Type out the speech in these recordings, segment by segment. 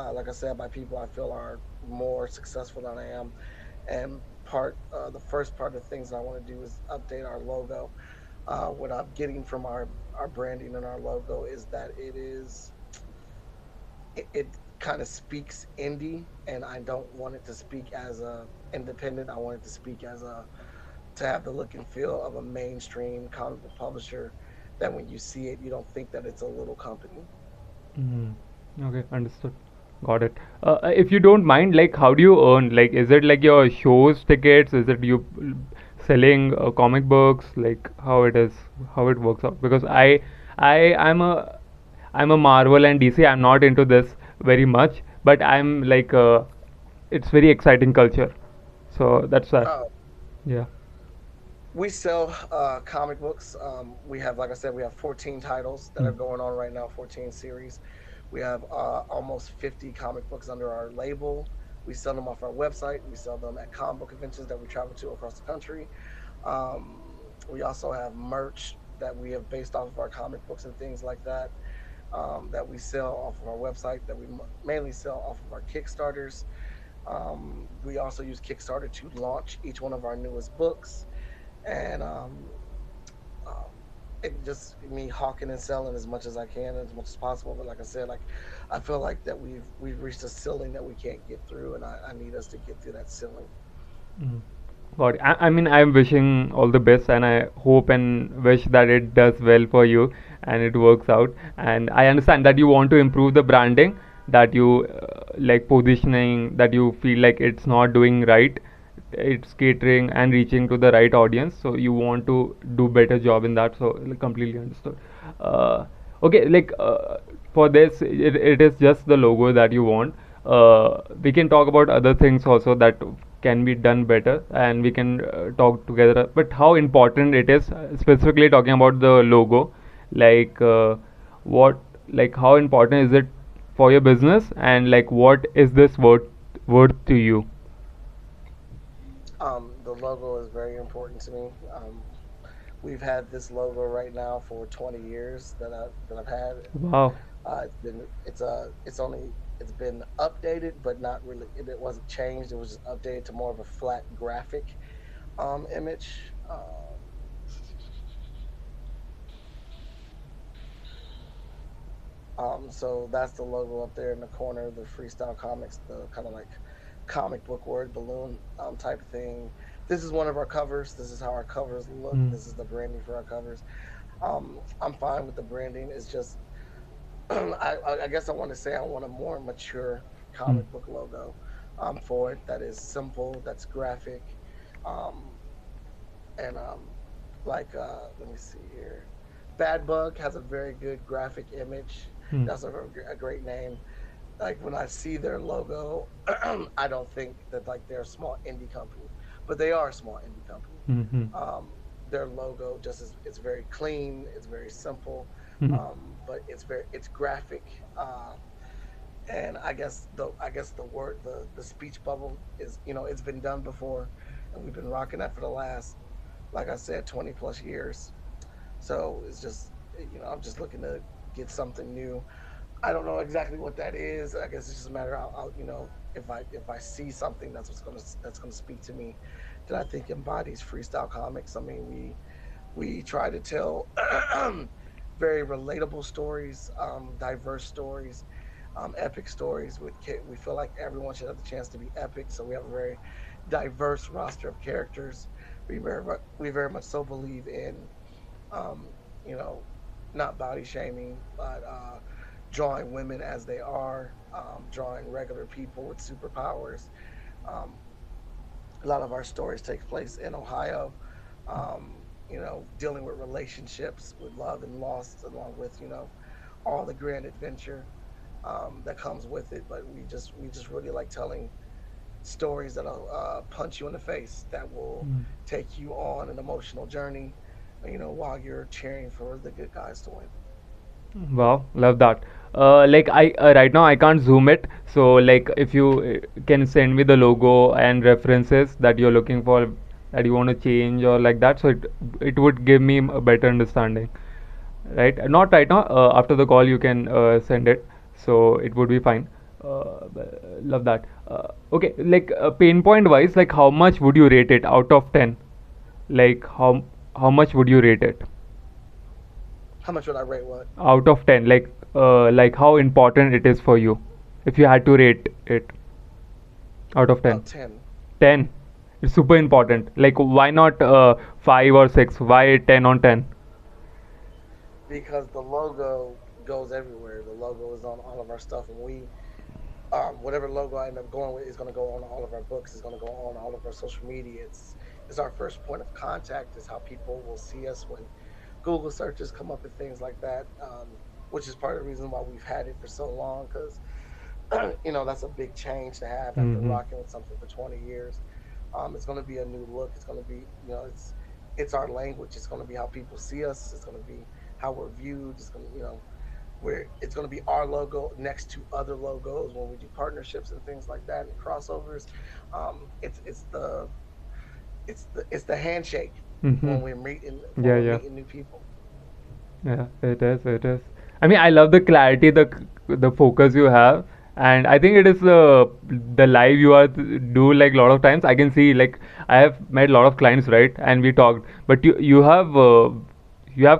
like I said, by people I feel are more successful than I am. And the first part of the things I want to do is update our logo. What I'm getting from our branding and our logo is that it kind of speaks indie, and I don't want it to speak as a independent. I want it to speak as a to have the look and feel of a mainstream comic book publisher. That when you see it, you don't think that it's a little company. Mm. Okay, understood. Got it. If you don't mind, like, how do you earn? Like, is it like your shows tickets? Is it you selling comic books? Like, how it is, how it works out? Because I'm a Marvel and DC. I'm not into this very much, but I'm like, it's very exciting culture. So that's that. Uh, Yeah. we sell comic books. We have, like I said, we have 14 titles that Mm. are going on right now, 14 series. We have almost 50 comic books under our label. We sell them off our website. We sell them at comic book conventions that we travel to across the country. We also have merch that we have based off of our comic books and things like that, that we sell off of our website, that we mainly sell off of our Kickstarters. We also use Kickstarter to launch each one of our newest books. And um, it just me hawking and selling as much as I can, as much as possible. But like I said, like I feel like that we've reached a ceiling that we can't get through, and I need us to get through that ceiling. Mm. Got it. I mean, I'm wishing all the best, and I hope and wish that it does well for you and it works out. And I understand that you want to improve the branding, that you like positioning, that you feel like it's not doing right, it's catering and reaching to the right audience. So you want to do better job in that. So like, completely understood. Okay, like for this, it is just the logo that you want. We can talk about other things also that can be done better, and we can talk together. But how important it is, specifically talking about the logo, like what, like how important is it for your business, and like what is this worth to you? The logo is very important to me. We've had this logo right now for 20 years that I've had. Wow. It's been updated, but not really. It wasn't changed. It was just updated to more of a flat graphic image. So that's the logo up there in the corner, the Freestyle Comics, the kind of like comic book word balloon type thing. This is one of our covers. This is how our covers look. Mm. This is the branding for our covers. I'm fine with the branding. It's just I guess I want to say I want a more mature Mm. comic book logo for it that is simple, that's graphic, um, and let me see here. Bad Bug has a very good graphic image. Mm. That's a great name. Like when I see their logo, I don't think that like they're a small indie company, but they are a small indie company. Mm-hmm. Their logo just is it's very clean, it's very simple, Mm. but it's graphic. And I guess the word the speech bubble is, it's been done before, and we've been rocking that for the last, like I said, 20 plus years. So it's just, I'm just looking to get something new. I don't know exactly what that is. I guess it's just a matter of, if I see something that's gonna speak to me, that I think embodies freestyle comics. I mean, we try to tell very relatable stories, diverse stories, epic stories. We feel like everyone should have the chance to be epic, so we have a very diverse roster of characters. We very much so believe in, um, you know, not body shaming, but drawing women as they are, drawing regular people with superpowers. Um, a lot of our stories take place in Ohio. Dealing with relationships, with love and loss, along with all the grand adventure that comes with it. But we just really like telling stories that'll punch you in the face, that will Mm. take you on an emotional journey, while you're cheering for the good guys to win. Wow, love that. Like I right now I can't zoom it, so like if you can send me the logo and references that you're looking for, that you want to change or like that, so it would give me a better understanding. Right? Not right now. After the call, you can send it, so it would be fine. Love that. Okay, like pain point wise, like how much would you rate it out of 10? Like how much would you rate it How much would I rate what? out of 10? Like how important it is for you if you had to rate it out of 10. 10. 10. It's super important. Like why not 5 or 6? Why 10 on 10? Because the logo goes everywhere. The logo is on all of our stuff, and whatever logo I end up going with is going to go on all of our books. It's going to go on all of our social media. It's our first point of contact. Is how people will see us when Google searches come up and things like that. Which is part of the reason why we've had it for so long. Because that's a big change to have after Mm-hmm. rocking with something for 20 years. It's going to be a new look. It's going to be, it's our language. It's going to be how people see us. It's going to be how we're viewed. It's going to, where it's going to be our logo next to other logos when we do partnerships and things like that and crossovers. It's the handshake Mm-hmm. when we're meeting when Yeah, we're yeah. meeting new people. Yeah, it is. It is. I mean, I love the clarity, the focus you have, and I think it is the live you are do like a lot of times. I can see like I have met a lot of clients, right? And we talked, but you have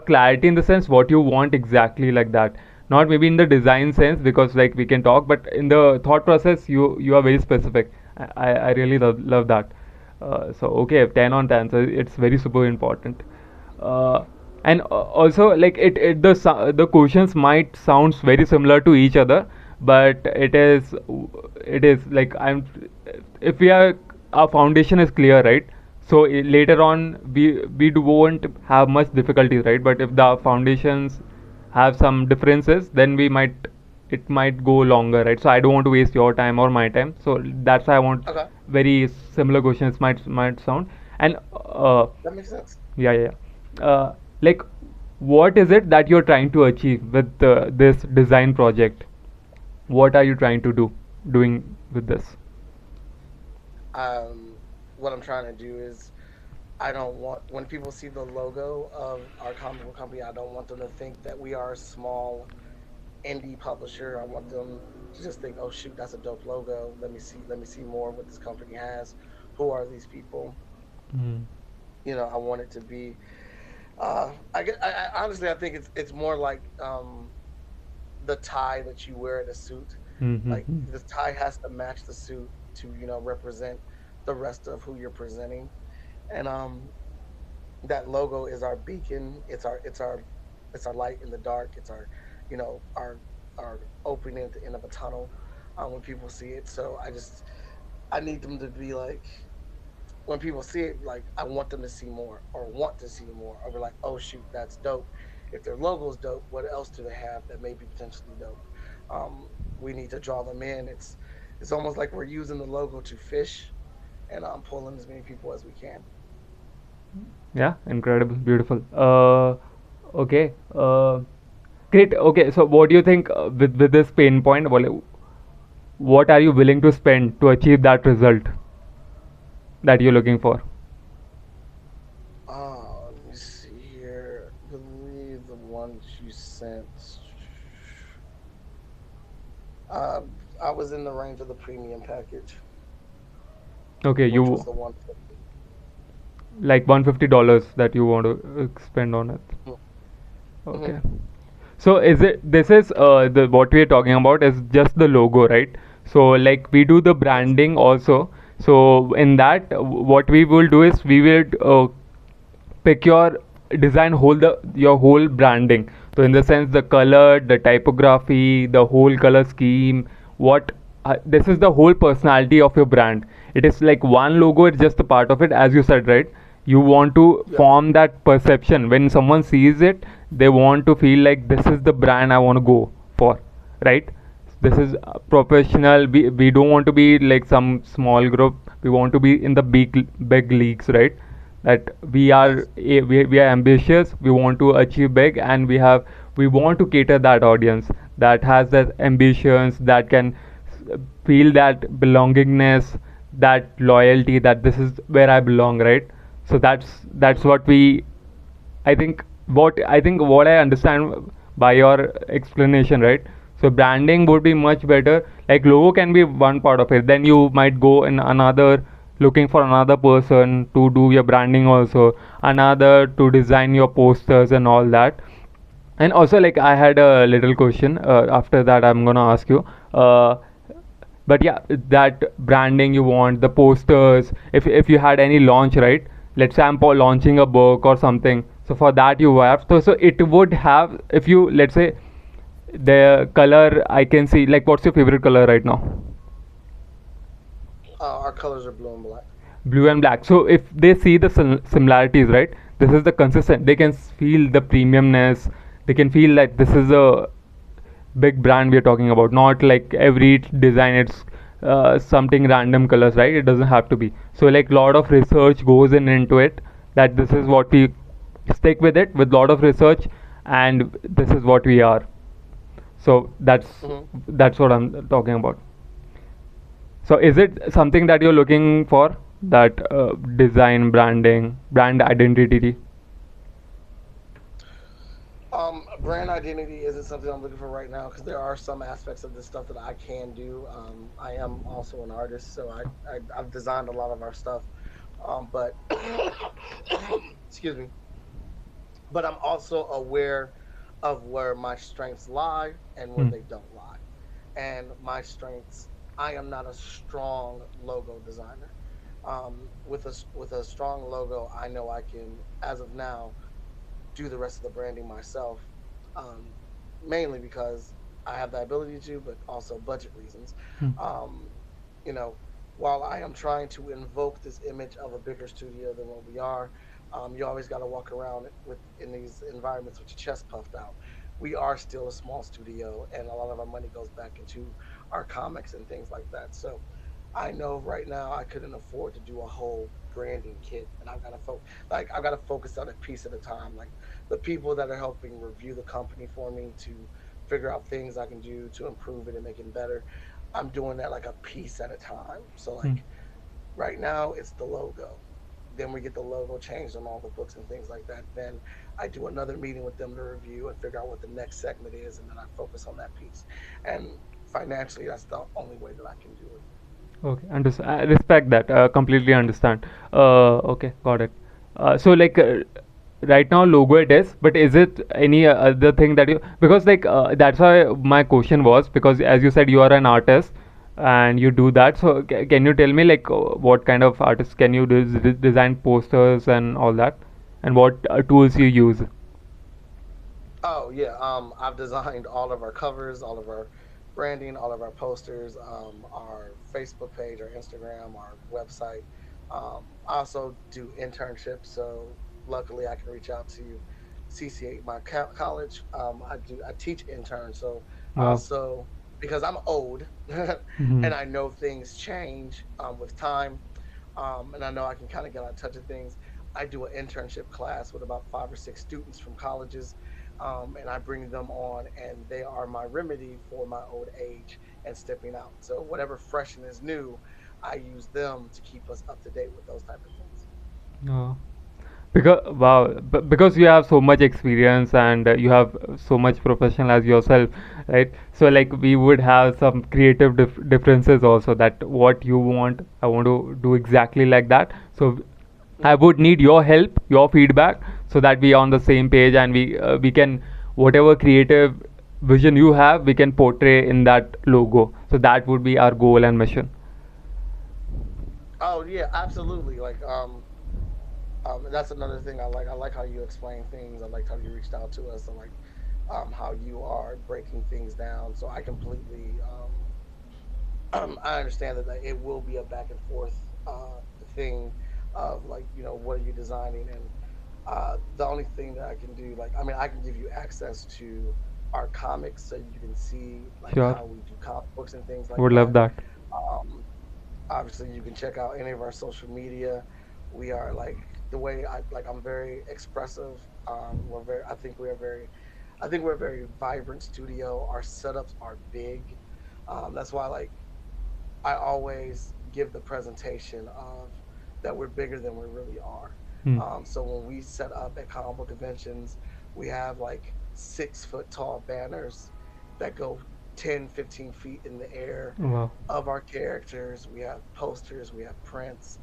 clarity in the sense what you want exactly like that. Not maybe in the design sense because like we can talk, but in the thought process, you are very specific. I really love that. So okay, 10 on 10. So it's very super important. Uh, and also like the questions might sounds very similar to each other, but it is like I'm if we are our foundation is clear, right? So later on we won't have much difficulties, right? But if the foundations have some differences, then we might it might go longer, right? So I don't want to waste your time or my time, so that's why I want Okay, very similar questions might sound. And that makes sense. yeah, yeah, yeah. Like, what is it that you're trying to achieve with this design project? What are you trying to doing with this? What I'm trying to do is I don't want when people see the logo of our comic book company, I don't want them to think that we are a small indie publisher. I want them to just think, "Oh shoot, that's a dope logo. Let me see more what this company has. Who are these people?" Mm. I want it to be. Honestly, I think it's more like the tie that you wear at a suit. Like Mm-hmm. the tie has to match the suit to represent the rest of who you're presenting, and that logo is our beacon. It's our light in the dark. It's our you know our opening at the end of a tunnel when people see it. So I need them to be like when people see it, like I want them to see more or want to see more or be like, oh shoot, that's dope. If their logo's dope, what else do they have that may be potentially dope? We need to draw them in. It's almost like we're using the logo to fish and pulling as many people as we can. Yeah, incredible, beautiful. Okay. Great. Okay, so what do you think with this pain point? What are you willing to spend to achieve that result that you're looking for? Let me see here. I believe the ones you sent. Uh, I was in the range of the premium package, Okay, which was you the 150. like $150 that you want to spend on it. Mm-hmm. Okay. So is it this is the what we are talking about is just the logo, right? So like we do the Yes. branding also. So in that, what we will do is we will pick your design whole the your whole branding. So in the sense the color, the typography, the whole color scheme, what this is the whole personality of your brand. It is like one logo, it's just a part of it, as you said, right? You want to Yeah. form that perception when someone sees it, they want to feel like this is the brand I want to go for, right? This is professional. We don't want to be like some small group. We want to be in the big leagues, right? That Yes. we are ambitious, we want to achieve big, and we want to cater that audience that has that ambitions, that can feel that belongingness, that loyalty, that this is where I belong, right? So that's Hmm. what we I think what I understand by your explanation, right? So branding would be much better. Like logo can be one part of it, then you might go in another, looking for another person to do your branding also, another to design your posters and all that. And also, like, I had a little question. After that, I'm gonna ask you. But yeah, that branding you want, the posters. If you had any launch, right? Let's say I'm launching a book or something. So for that you have so it would have, if you, let's say, the color I can see, like, what's your favorite color right now? Our colors are blue and black. Blue and black. So if they see the similarities, right? This is the consistent. They can feel the premiumness. They can feel like this is a big brand we are talking about, not like every design it's something random colors, right? It doesn't have to be. So like lot of research goes in into it, that this is what we stick with it with lot of research, and this is what we are. So Hmm. that's what I'm talking about. So is it something that you're looking for, that design, branding, brand identity? Brand identity isn't something I'm looking for right now because there are some aspects of this stuff that I can do. I am also an artist, so I've designed a lot of our stuff. But excuse me. But I'm also aware of where my strengths lie and where Hmm. they don't lie. And my strengths, I am not a strong logo designer. With a strong logo, I know I can, as of now, do the rest of the branding myself, um, mainly because I have the ability to, but also budget reasons. Hmm. Um, you know, while I am trying to invoke this image of a bigger studio than what we are, you always got to walk around with in these environments with your chest puffed out. We are still a small studio, and a lot of our money goes back into our comics and things like that. So I know right now I couldn't afford to do a whole branding kit, and I've got to focus on a piece at a time. Like the people that are helping review the company for me to figure out things I can do to improve it and make it better. I'm doing that like a piece at a time. So Hmm. like right now it's the logo. Then we get the logo changed on all the books and things like that. Then I do another meeting with them to review and figure out what the next segment is, and then I focus on that piece. And financially, that's the only way that I can do it. Okay, understand. I respect that. Completely understand. Okay, got it. So like right now logo it is, but is it any other thing that you, because like that's why my question was, because as you said you are an artist and you do that. So can you tell me like what kind of artist can you design posters and all that, and what tools you use? Oh yeah, I've designed all of our covers, all of our branding, all of our posters, our Facebook page, our Instagram, our website. I also do internships, so luckily I can reach out to CCA, my college. I teach interns, so I Wow. also, because I'm old Hmm. and I know things change with time, and I know I can kind of get out of touch of things. I do an internship class with about 5 or 6 students from colleges, and I bring them on, and they are my remedy for my old age and stepping out. So whatever fresh and is new, I use them to keep us up to date with those type of things. Oh. Because wow, because you have so much experience and you have so much professional as yourself, right? So like we would have some creative differences also, that what you want, I want to do exactly like that. So I Hmm. would need your help, your feedback, so that we are on the same page, and we can, whatever creative vision you have, we can portray in that logo. So that would be our goal and mission. Oh yeah, absolutely. Like that's another thing I like. I like how you explain things. I liked how you reached out to us. I like how you are breaking things down. So I completely I understand that it will be a back and forth thing of like, what are you designing, and the only thing that I can do, like, I mean, I can give you access to our comics so you can see like Sure, how we do comic books and things like would love that. that. Um, Obviously, you can check out any of our social media. We are like the way I like. I'm very expressive. We're very. I think we're a very vibrant studio. Our setups are big. That's why like I always give the presentation of that we're bigger than we really are. Hmm. So when we set up at comic book conventions, we have like 6 foot tall banners that go 10, 15 feet in the air Wow. of our characters. We have posters, we have prints,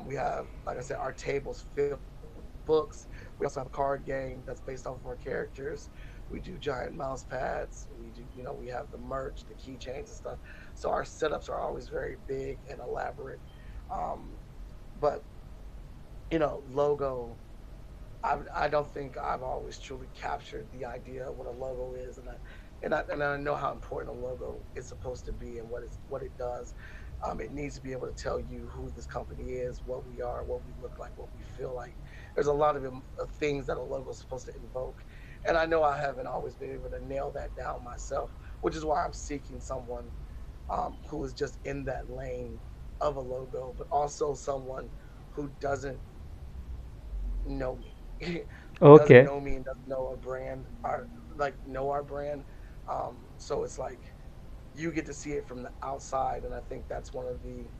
we have, like I said, our tables filled with books. We also have a card game that's based off of our characters. We do giant mouse pads. We do, we have the merch, the keychains and stuff. So our setups are always very big and elaborate. Um, but logo. I don't think I've always truly captured the idea of what a logo is, and I know how important a logo is supposed to be and what it does. It needs to be able to tell you who this company is, what we are, what we look like, what we feel like. There's a lot of things that a logo is supposed to invoke, and I know I haven't always been able to nail that down myself, which is why I'm seeking someone who is just in that lane of a logo, but also someone who doesn't know me, who doesn't Okay. know me and doesn't know a brand, our like know our brand. So it's like you get to see it from the outside, and I think that's one of the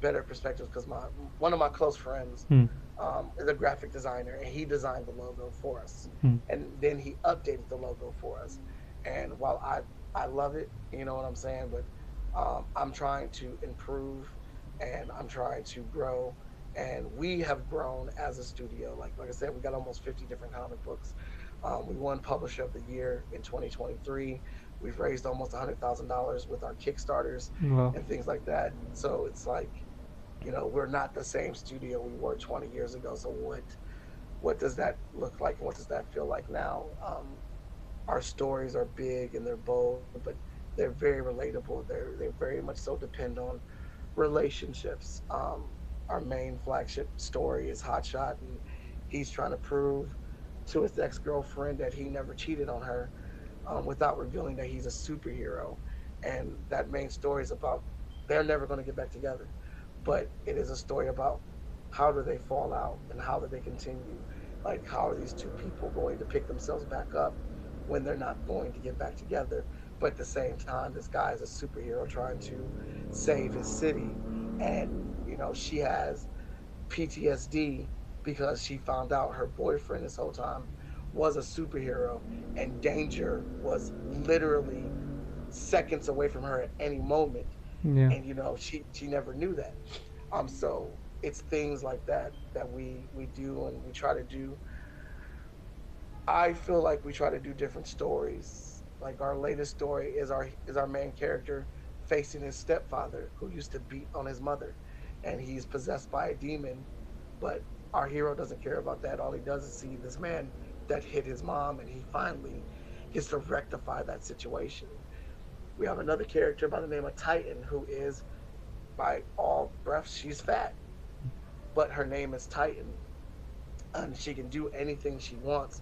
better perspectives because my one of my close friends Hmm. is a graphic designer, and he designed the logo for us, Hmm. and then he updated the logo for us. And while I love it, you know what I'm saying, but I'm trying to improve, and I'm trying to grow. And we have grown as a studio. Like I said, we got almost 50 different comic books. We won Publisher of the Year in 2023. We've raised almost $100,000 with our Kickstarters Wow. and things like that. So it's like, we're not the same studio we were 20 years ago. So what does that look like, and what does that feel like now? Our stories are big and they're bold, but they're very relatable. They very much so depend on relationships. Our main flagship story is Hotshot, and he's trying to prove to his ex girlfriend that he never cheated on her, without revealing that he's a superhero. And that main story is about they're never going to get back together, but it is a story about how do they fall out and how do they continue. Like, how are these two people going to pick themselves back up when they're not going to get back together? But at the same time, this guy is a superhero trying to save his city. And, she has PTSD because she found out her boyfriend this whole time was a superhero, and danger was literally seconds away from her at any moment. Yeah. And she never knew that. So it's things like that that we do and we try to do. I feel like we try to do different stories. Like, our latest story is our main character facing his stepfather who used to beat on his mother, and he's possessed by a demon. But our hero doesn't care about that. All he does is see this man that hit his mom, and he finally gets to rectify that situation. We have another character by the name of Titan who is, by all breaths, she's fat, but her name is Titan, and she can do anything she wants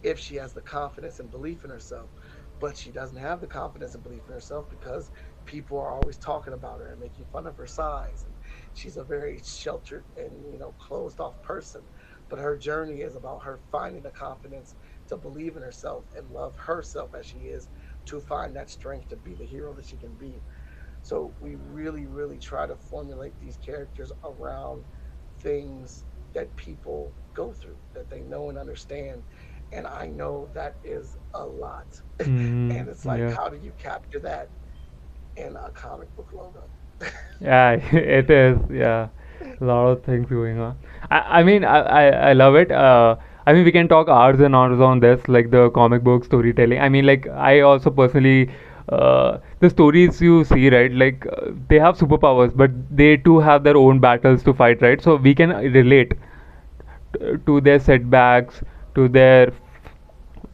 if she has the confidence and belief in herself. But she doesn't have the confidence and belief in herself because people are always talking about her and making fun of her size. And she's a very sheltered and closed off person. But her journey is about her finding the confidence to believe in herself and love herself as she is, to find that strength to be the hero that she can be. So we really, really try to formulate these characters around things that people go through, that they know and understand. And I know that is a lot. Hmm. And it's like, Yeah. how do you capture that in a comic book logo? Yeah, it is. Yeah, a lot of things going on. I mean, I love it. I mean, we can talk hours and hours on this, like the comic book storytelling. I mean, like I also personally, the stories you see, right? Like they have superpowers, but they too have their own battles to fight, right? So we can relate to their setbacks, to their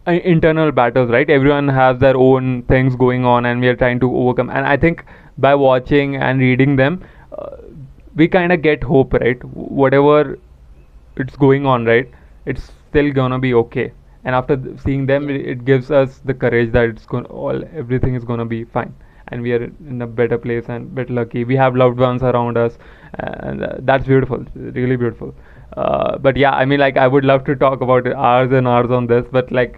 internal battles, right? Everyone has their own things going on and we are trying to overcome, and I think by watching and reading them, uh, we kind of get hope, right? Whatever it's going on, right, it's still gonna be okay. And after seeing them, Yeah. it gives us the courage that it's going all everything is gonna be fine, and we are in a better place and better lucky. We have loved ones around us, and that's beautiful, really beautiful. But yeah, I mean, like I would love to talk about it hours and hours on this, but like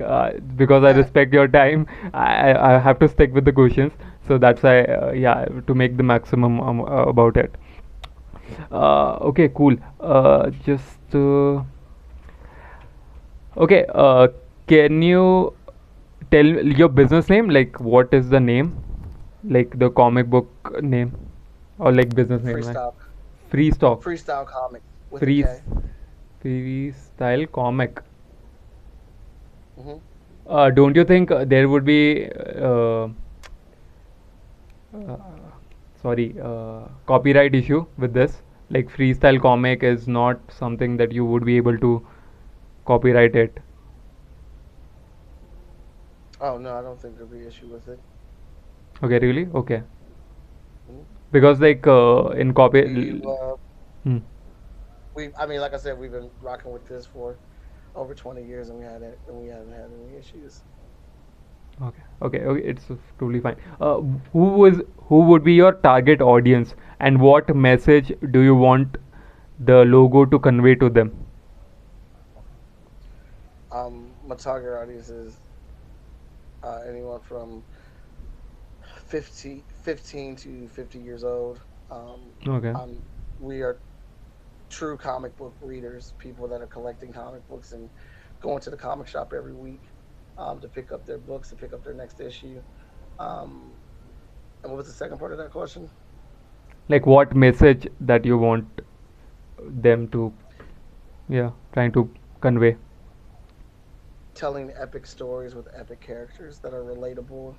because I Yeah. respect your time, I have to stick with the questions. So that's why, yeah, to make the maximum about it. Okay, cool. Okay, can you tell your business name. Like, what is the name? Like the comic book name, or like business name, like Freestyle, Free Stock, freestyle comics with a Free K. Freestyle Comic. Hmm. Don't you think there would be uh, sorry, copyright issue with this? Like freestyle comic is not something that you would be able to copyright it. Oh no, I don't think there'll be an issue with it. Okay, really? Okay. Mhm. Because like in Do you? copy. Hmm. I mean, like I said, we've been rocking with this for over 20 years, and we haven't had any issues. Okay, okay, okay. It's totally fine. Who was who would be your target audience, and what message do you want the logo to convey to them? My target audience is anyone from 15 to 50 years old. Okay. Um, we are true comic book readers, people that are collecting comic books and going to the comic shop every week to pick up their books, to pick up their next issue. Um, and what was the second part of that question? Like what message that you want them to, yeah, trying to convey. Telling epic stories with epic characters that are relatable.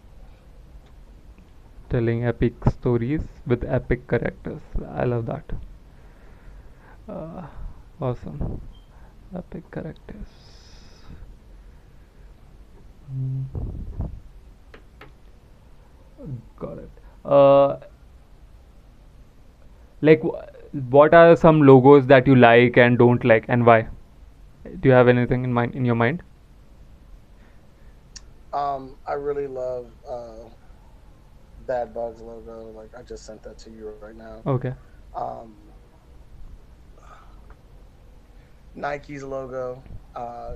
Telling epic stories with epic characters. I love that. Uh, awesome. Epic characters. Mm, got it. Like, what are some logos that you like and don't like, and why? Do you have anything in mind in your mind? I really love Bad Bugs logo. Like I just sent that to you right now. Okay. Um, Nike's logo. Uh,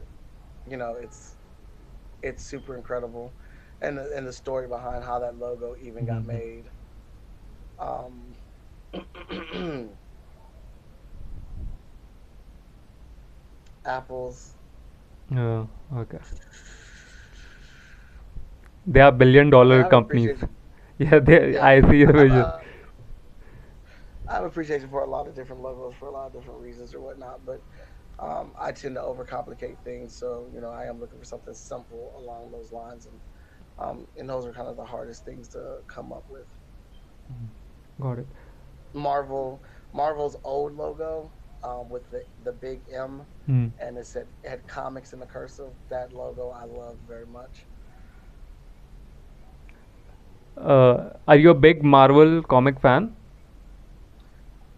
it's super incredible, and the story behind how that logo even got Hmm. made. Um, Apple's. Okay. They are billion I mean, I dollar have companies. appreciation. Yeah, they. Yeah, I see the I have, vision. I have appreciation for a lot of different logos for a lot of different reasons or whatnot. But I tend to overcomplicate things, so I am looking for something simple along those lines, and those are kind of the hardest things to come up with. Got it. Marvel's old logo with the big M, Hmm. and it had comics in the cursive. That logo I love very much. Are you a big Marvel comic fan?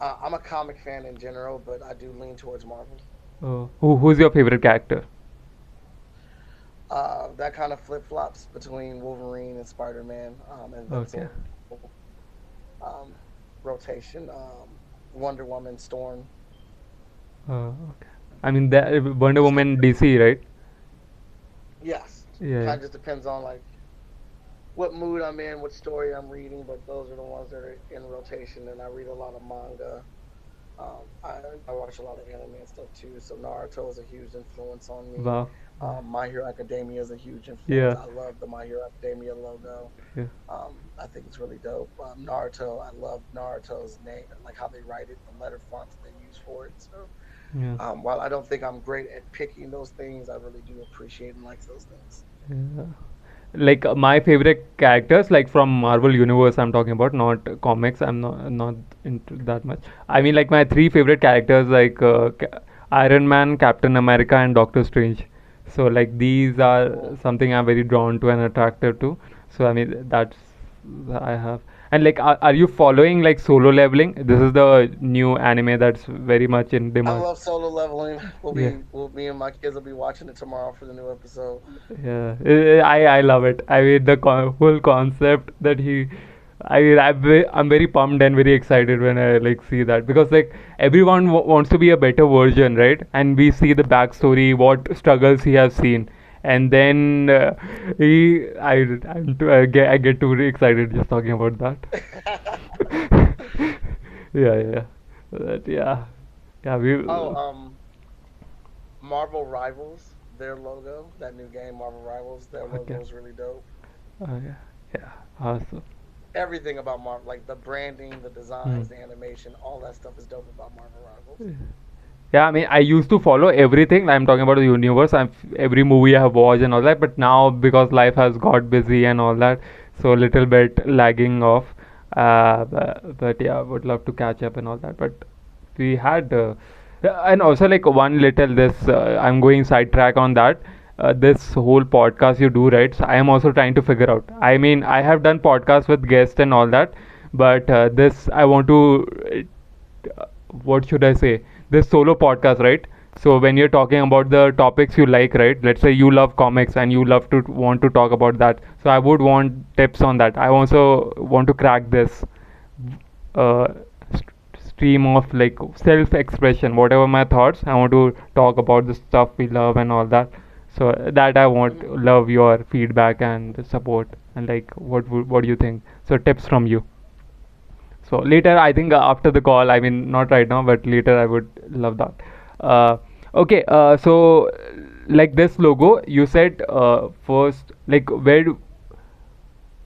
I'm a comic fan in general, but I do lean towards Marvel. Who's your favorite character? That kind of flip flops between Wolverine and Spider Man, Okay. Invincible, um, rotation, Wonder Woman, Storm. Okay. I mean, that Wonder Just Woman DC, right? yes, Yeah, yeah. kind of just depends on like what mood I'm in, what story I'm reading, but those are the ones that are in rotation. And I read a lot of manga. I watch a lot of anime and stuff too. So Naruto is a huge influence on me. Wow. My Hero Academia is a huge influence. Yeah. I love the My Hero Academia logo. Yeah. I think it's really dope. Naruto, I love Naruto's name, like how they write it, the letter fonts they use for it. So Yeah. while I don't think I'm great at picking those things, I really do appreciate and like those things. Yeah. Like my favorite characters, like from Marvel Universe, I'm talking about, not comics. I'm not into that much. I mean, like my three favorite characters, like Iron Man, Captain America, and Doctor Strange. So like these are Mm. something I'm very drawn to and attracted to. So I mean that's I have. And like, are you following like Solo Leveling? This is the new anime that's very much in I demand. love solo leveling. Yeah. Me and my kids will be watching it tomorrow for the new episode. Yeah, I love it. I mean the whole concept that he, I mean I'm very pumped and very excited when I like see that, because like everyone wants to be a better version, right? And we see the backstory, what struggles he has seen, and then I get too excited just talking about that. Yeah, yeah, yeah. Yeah, we. Oh, Marvel Rivals, their logo, that new game, Marvel Rivals. Their Okay. logo is really dope. Yeah. Yeah. Awesome. Everything about Marvel, like the branding, the designs, the animation, all that stuff is dope about Marvel Rivals. Hmm. Yeah, I mean, I used to follow everything. I'm talking about the universe. Every movie I have watched and all that. But now, because life has got busy and all that, so a little bit lagging off. But yeah, would love to catch up and all that. But we had, yeah, and also like one little this. I'm going sidetrack on that. This whole podcast you do, right? So I am also trying to figure out. I mean, I have done podcasts with guests and all that, but this I want to what should I say? This solo podcast, right? So when you're talking about the topics you like, right? Let's say you love comics and you love to want to talk about that. So I would want tips on that. I also want to crack this uh, stream of like self-expression. Whatever my thoughts, I want to talk about the stuff we love and all that. So that I want Hmm. love your feedback and support and like what do you think? So tips from you. So later, I think after the call, I mean, not right now, but later, I would love that. Uh, okay, so like this logo, you said first, like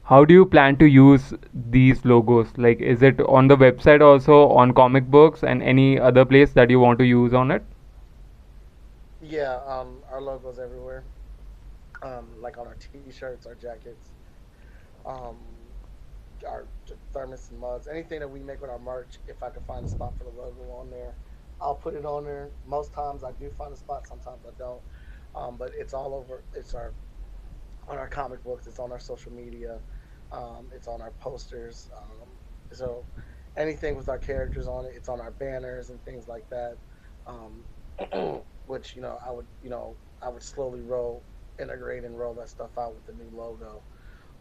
how do you plan to use these logos? Like, is it on the website also, on comic books, and any other place that you want to use on it? Yeah, our logos everywhere. Like on our T-shirts, our jackets, um, our thermos and mugs, anything that we make with our merch. If I can find a spot for the logo on there, I'll put it on there. Most times I do find a spot. Sometimes I don't. But it's all over. It's our on our comic books. It's on our social media. It's on our posters. So anything with our characters on it, it's on our banners and things like that. Um, which I would slowly integrate and roll that stuff out with the new logo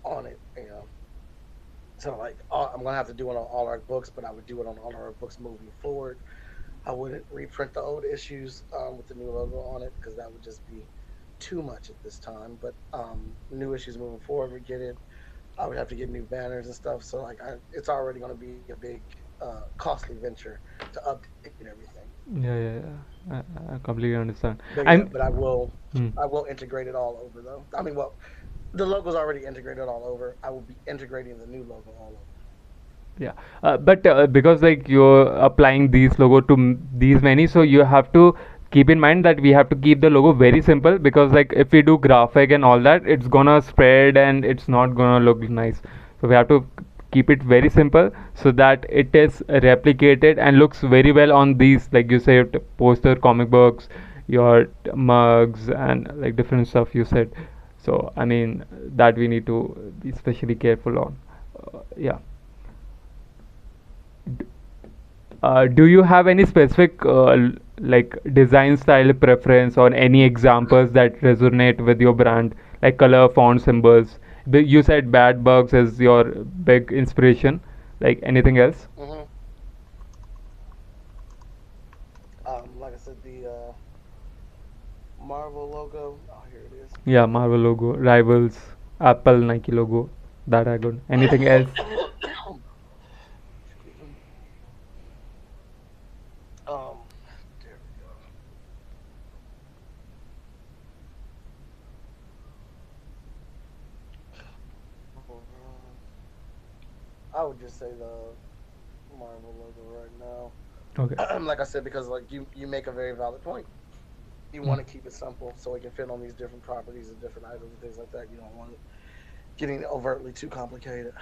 on it. So like I'm gonna have to do it on all our books, but I would do it on all our books moving forward. I wouldn't reprint the old issues with the new logo on it because that would just be too much at this time. But new issues moving forward, we get it. I would have to get new banners and stuff. So like, it's already going to be a big, costly venture to update everything. Yeah, yeah, yeah. I completely understand. But yeah, And but hmm. I will integrate it all over though. I mean, well, the logo's already integrated all over. I will be integrating the new logo all over. Yeah, but because like you're applying these logo to these many, so you have to keep in mind that we have to keep the logo very simple because like if we do graphic and all that, it's gonna spread and it's not gonna look nice. So we have to keep it very simple so that it is replicated and looks very well on these like you said poster, comic books, your mugs and like different stuff you said. So I mean that we need to be especially careful on. Yeah. Do you have any specific like design style preference or any examples that resonate with your brand, like color, font, symbols? You said Bad Bugs is your big inspiration. Like anything else? Hmm. Like I said, the Marvel logo. Oh, here it is. Yeah, Marvel logo, Rivals, Apple, Nike logo. That I good. Anything else? Excuse me. Um, there we go. I would just say the Marvel logo right Okay. now. Like I said, because like you make a very valid point. You Mm. want to keep it simple so it can fit on these different properties and different items and things like that. You don't want it getting overtly too complicated.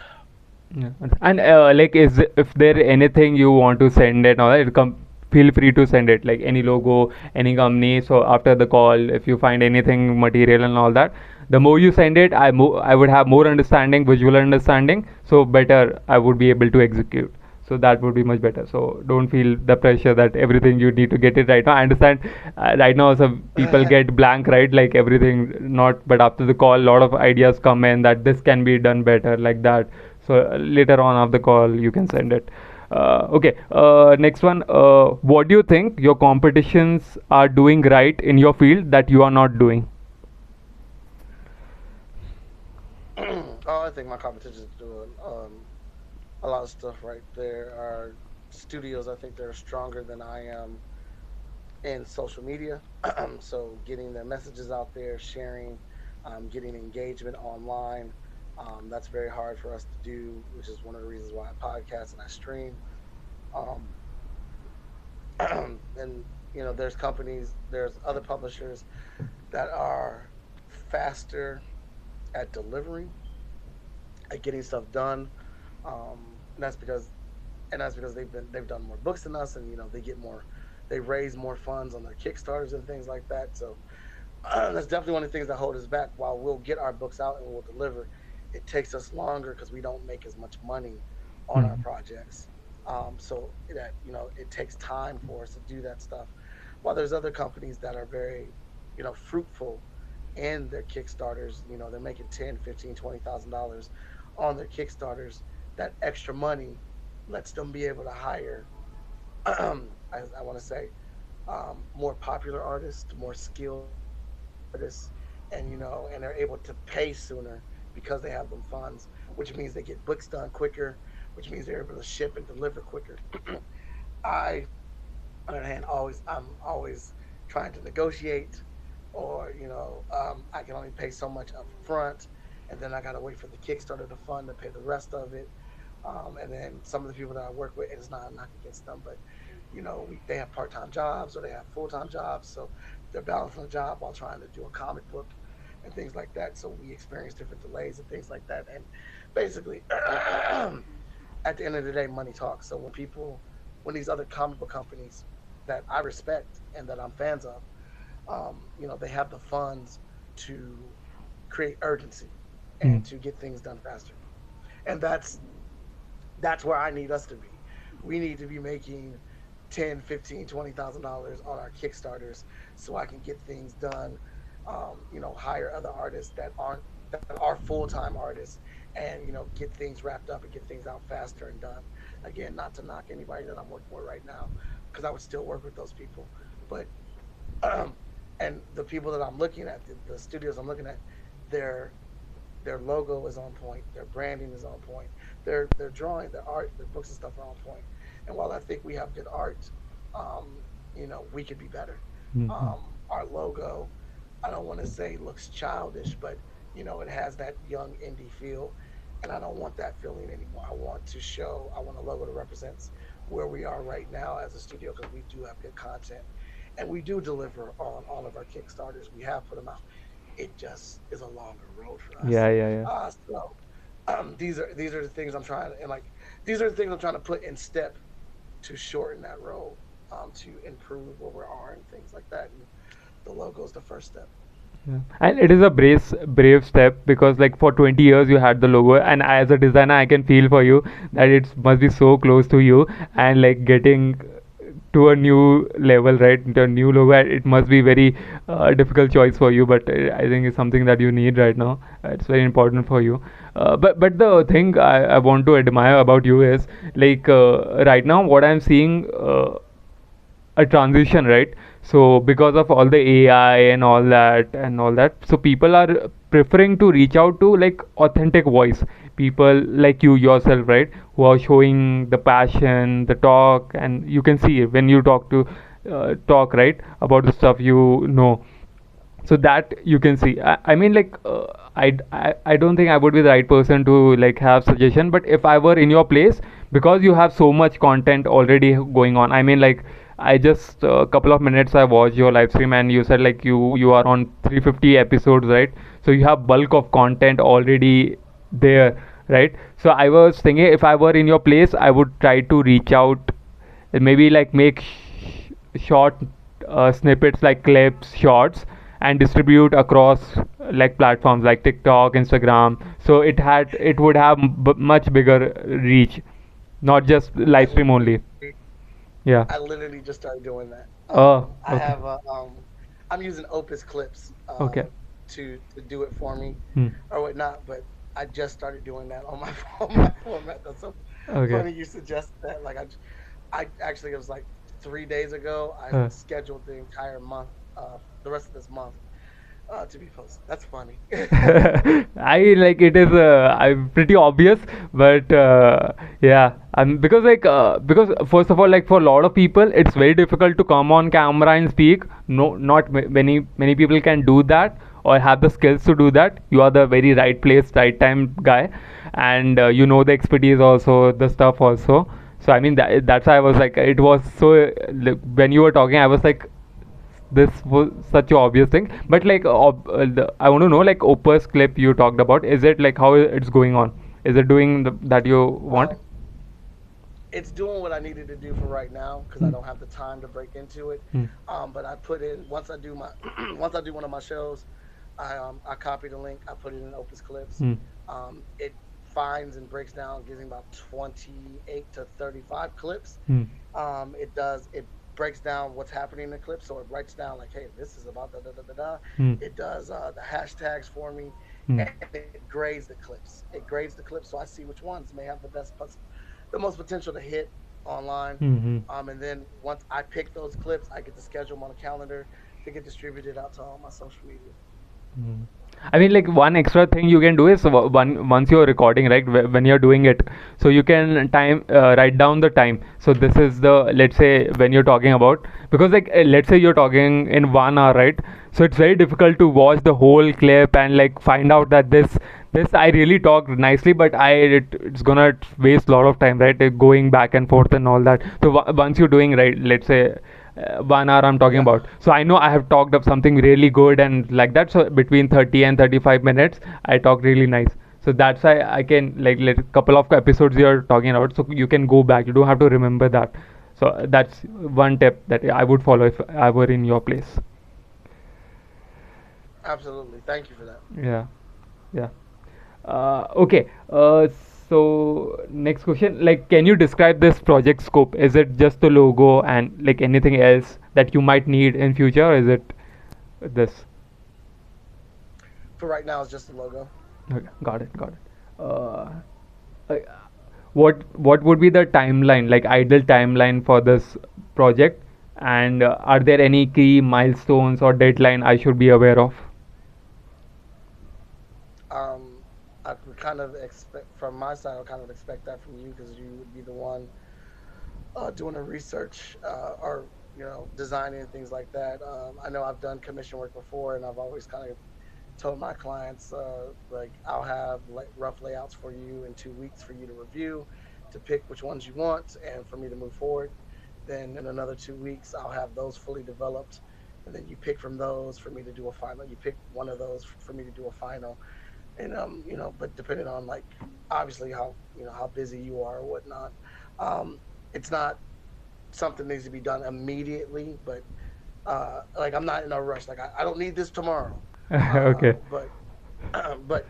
Yeah. And like, is if there anything you want to send it or it come, feel free to send it. Like any logo, any company. So after the call, if you find anything material and all that, the more you send it, I would have more understanding, visual understanding. So better, I would be able to execute. So that would be much better. So don't feel the pressure that everything you need to get it right now. I understand right now some people get blank, right? Like everything not, but after the call, a lot of ideas come in that this can be done better, like that. So later on of the call, you can send it. Okay. Next one. What do you think your competitions are doing right in your field that you are not doing? Oh, I think my competition's doing a lot of stuff right there. Our studios, I think they're stronger than I am. in social media. So getting their messages out there, sharing, getting engagement online. That's very hard for us to do, which is one of the reasons why I podcast and I stream. Um, and there's companies, there's other publishers that are faster at delivering, at getting stuff done. And that's because they've done more books than us, and they raise more funds on their Kickstarters and things like that. So that's definitely one of the things that hold us back. While we'll get our books out and we'll deliver, it takes us longer because we don't make as much money on our Hmm. projects. So that it takes time for us to do that stuff. While there's other companies that are very fruitful in their Kickstarters, they're making 10, 15, $20,000 on their Kickstarters. That extra money lets them be able to hire, I want to say, more popular artists, more skilled artists, and they're able to pay sooner because they have them funds, which means they get books done quicker, which means they're able to ship and deliver quicker. I, on the other hand, I'm always trying to negotiate, or I can only pay so much up front, and then I got to wait for the Kickstarter to fund to pay the rest of it. And then some of the people that I work with, and it's not a knock against them, but they have part-time jobs or they have full-time jobs, so they're balancing a job while trying to do a comic book and things like that. So we experience different delays and things like that. And basically, at the end of the day, money talks. So when these other comic book companies that I respect and that I'm fans of, they have the funds to create urgency Hmm. and to get things done faster. And that's where I need us to be. We need to be making 10, 15, $20,000 on our Kickstarters so I can get things done. Hire other artists that are full-time artists, and get things wrapped up and get things out faster and done. Again, not to knock anybody that I'm working with right now, because I would still work with those people, but um, and the people that I'm looking at, the studios I'm looking at, their their logo is on point, their branding is on point, their drawing, their art, their books and stuff are on point. And while I think we have good art, we could be better. Hmm. Hmm. Our logo, I don't want to say looks childish, but it has that young indie feel, and I don't want that feeling anymore. I want a logo that represents where we are right now as a studio, because we do have good content, and we do deliver on all of our Kickstarters. We have put them out. It just is a longer road for Yeah, us. yeah, yeah. So these are the things I'm trying to, and like these are the things I'm trying to put in step to shorten that road, to improve where we are and things like that. And the logo is the first step. Yeah. And it is a brave step because like for 20 years you had the logo, and as a designer I can feel for you that it must be so close to you, and like getting to a new level, right? The new logo, it must be very difficult choice for you, but I think it's something that you need right now. It's very important for you. But the thing I want to admire about you is like right now what I'm seeing. A transition, right? So because of all the AI and all that, so people are preferring to reach out to like authentic voice, people like you yourself, right, who are showing the passion, the talk, and you can see it when you talk, right, about the stuff so that you can see. I mean like I don't think I would be the right person to like have suggestion, but if I were in your place, because you have so much content already going on, I mean like I just a couple of minutes I watched your live stream and you said like you are on 350 episodes, right? So you have bulk of content already there, right? So I was thinking if I were in your place I would try to reach out and maybe like make short snippets like clips, shorts, and distribute across like platforms like TikTok, Instagram. So it would have much bigger reach, not just I live stream only. literally, Yeah. I literally just started doing that. Oh, I okay. have I'm using Opus Clips Okay. to do it for me Hmm. or whatnot, but I just started doing that on my on my format. That's so Okay. funny you suggest that. Like I actually, it was like 3 days ago. I Uh, scheduled the entire month, the rest of this month, to be posted. That's funny. I like it is I'm pretty obvious, but yeah, because because first of all, like for a lot of people, it's very difficult to come on camera and speak. No, not many people can do that or have the skills to do that. You are the very right place, right time guy, and you know the expertise also, the stuff also. So I mean that's why I was like, it was so like, when you were talking, I was like this was such a obvious thing, but like I want to know, like opus clip you talked about, is it like how it's going on, is it doing that you want? um, it's doing what I needed to do for right now because I Hmm. don't have the time to break into it. Hmm. But I put in once I do my once I do one of my shows, I copy the link, I put it in Opus Clips. Hmm. It finds and breaks down, gives me about 28 to 35 clips. Hmm. It breaks down what's happening in the clip, so it writes down like, hey, this is about da da da da da. Hmm. It does the hashtags for me, Hmm. and it grades the clips. It grades the clips, so I see which ones may have the most potential to hit online. Hmm. Hmm. And then once I pick those clips, I get to schedule them on a calendar to get distributed out to all my social media. Mm. I mean, like one extra thing you can do is once you're recording, right? When you're doing it, so you can time write down the time. So this is the, let's say when you're talking about, because like let's say you're talking in 1 hour, right? So it's very difficult to watch the whole clip and like find out that this I really talked nicely, but it's gonna waste a lot of time, right? Going back and forth and all that. So once you're doing, right, let's say 1 hour I'm talking Yeah, about. So I know I have talked of something really good and like that. So between 30 and 35 minutes, I talk really nice. So that's why I can like let a couple of episodes you're talking about. So you can go back. You don't have to remember that. So that's one tip that I would follow if I were in your place. absolutely. Thank you for that. Yeah, yeah. Okay. So next question, like, can you describe this project scope? Is it just the logo and like anything else that you might need in future, or is it this? For right now, it's just the logo. Okay, got it, got it. Uh, what would be the timeline, like ideal timeline for this project? And are there any key milestones or deadline I should be aware of? Um, I would kind of expect from my side, I would kind of expect that from you because you would be the one doing the research or designing and things like that. I know I've done commission work before, and I've always kind of told my clients like I'll have like rough layouts for you in 2 weeks for you to review, to pick which ones you want, and for me to move forward. Then in another 2 weeks, I'll have those fully developed, and then you pick from those for me to do a final. You pick one of those for me to do a final, and but depending on like obviously how how busy you are or whatnot, um, it's not something that needs to be done immediately, but like I'm not in a rush. Like I don't need this tomorrow, Okay. but but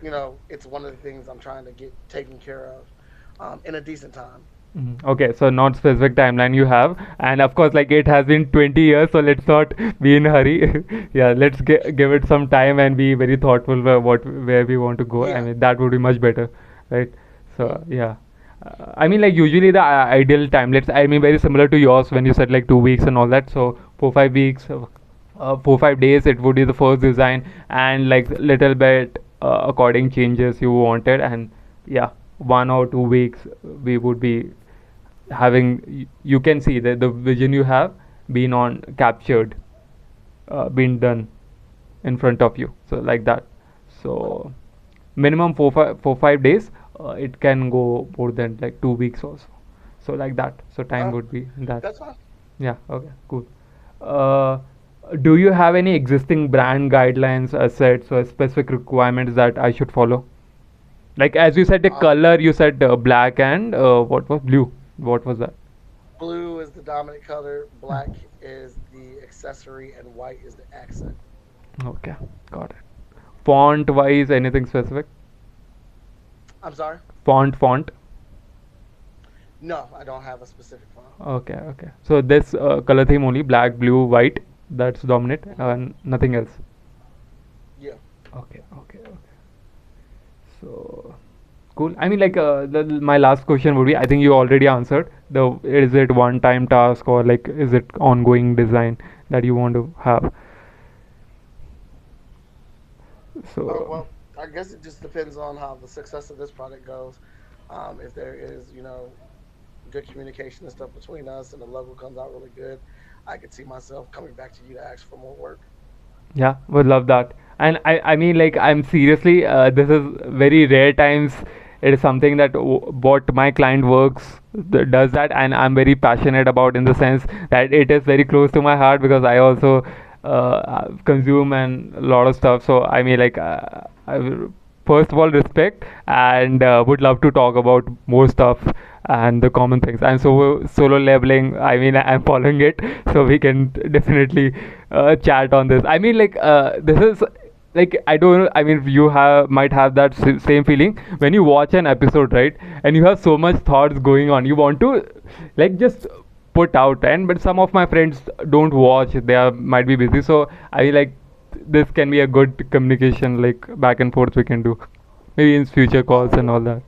it's one of the things I'm trying to get taken care of in a decent time. Mhm. Okay, so not specific timeline you have, and of course, like it has been 20 years, so let's not be in a hurry. Yeah, let's give it some time and be very thoughtful where we want to go. I Yeah. mean, that would be much better, right? So Hmm. yeah, I mean, like usually the ideal time. I mean, very similar to yours when you said like 2 weeks and all that. So 4 5 weeks, 4 5 days, it would be the first design, and like little bit according changes you wanted, and yeah, 1 or 2 weeks we would be having you can see that the vision you have been on captured, been done in front of you, so like that. So minimum 4 5 days, it can go more than like 2 weeks also, so like that, so time Uh, would be that. that's fine. Yeah, okay, cool. uh, do you have any existing brand guidelines, sets or specific requirements that I should follow? Like as you said, the Um, color you said black and what was blue, what was that? Blue is the dominant color, black is the accessory, and white is the accent. Okay, got it. Font wise, anything specific? I'm sorry. Font. No, I don't have a specific font. Okay, okay. So this color theme only, black, blue, white. That's dominant Hmm. and nothing else. Yeah. Okay, okay, okay. So cool. I mean, like my last question would be, I think you already answered. The is it one time task or like is it ongoing design that you want to have? So Well, I guess it just depends on how the success of this product goes. If there is, good communication and stuff between us, and the logo comes out really good, I could see myself coming back to you to ask for more work. yeah, would love that. And I mean, like, I'm seriously, this is very rare times. It is something that what my client works does that, and I'm very passionate about in the sense that it is very close to my heart because I also consume and a lot of stuff. So I mean, like, first of all, respect and would love to talk about more stuff and the common things. And so solo leveling, I mean, I'm following it, so we can definitely chat on this. I mean, like, this is like, I don't know, I mean, you have might have that same feeling when you watch an episode, right? And you have so much thoughts going on, you want to like just put out. And but some of my friends don't watch, they are might be busy, so I like this can be a good communication, like back and forth we can do maybe in future calls and Oh, all that.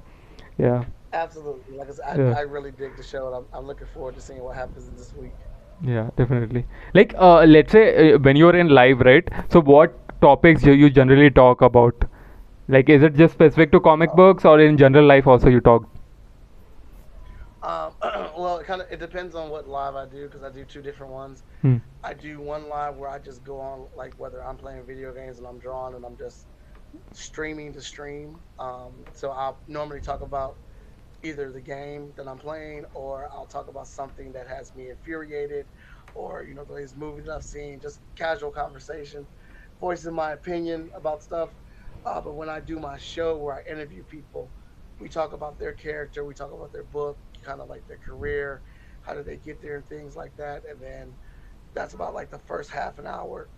Yeah. absolutely. Like I said, Yeah. I really dig the show, and I'm looking forward to seeing what happens this week. Yeah, definitely. Like, let's say when you're in live, right? So, what topics you generally talk about? Like, is it just specific to comic Uh, books, or in general life also you talk? well, it depends on what live I do because I do two different ones. Hmm. I do one live where I just go on like whether I'm playing video games and I'm drawing and I'm just streaming to stream. So I'll normally talk about either the game that I'm playing, or I'll talk about something that has me infuriated, or the latest movie that I've seen. Just casual conversation, voicing my opinion about stuff. But when I do my show where I interview people, we talk about their character, we talk about their book, kind of like their career, how did they get there, and things like that. And then that's about like the first half an hour.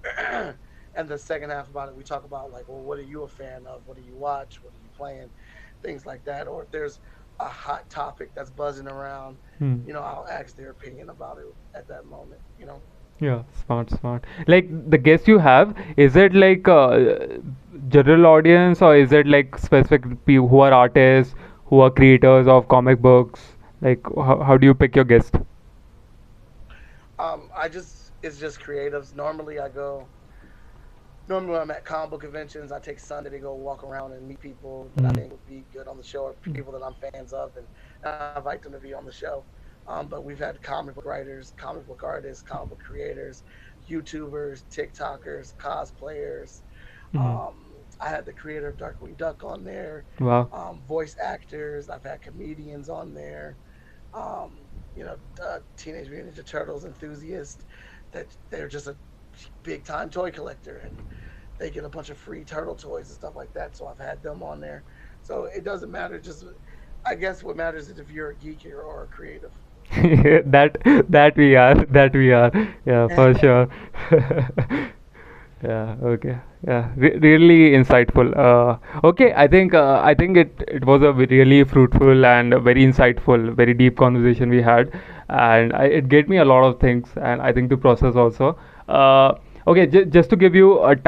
And the second half about it, we talk about like, well, what are you a fan of? What do you watch? What are you playing? Things like that. Or if there's a hot topic that's buzzing around, Hmm. I'll ask their opinion about it at that moment. Yeah, smart, smart. Like the guests you have, is it like general audience, or is it like specific people who are artists, who are creators of comic books? Like, how do you pick your guest? It's just creatives. Normally when I'm at comic book conventions, I take Sunday to go walk around and meet people that I Hmm. think would be good on the show, or people that I'm fans of, and I invite them to be on the show. But we've had comic book writers, comic book artists, comic book creators, YouTubers, TikTokers, cosplayers. Hmm. I had the creator of Darkwing Duck on there, Wow. voice actors. I've had comedians on there. Teenage Mutant Ninja Turtles enthusiast that they're just a big time toy collector, and they get a bunch of free turtle toys and stuff like that. So I've had them on there. So it doesn't matter. Just I guess what matters is if you're a geek or a creative. that that we are, yeah, for sure. Yeah, okay, yeah, really insightful. Okay, I think it was a really fruitful and very insightful, very deep conversation we had, and it gave me a lot of things, and I think to process also. uh, okay, just to give you a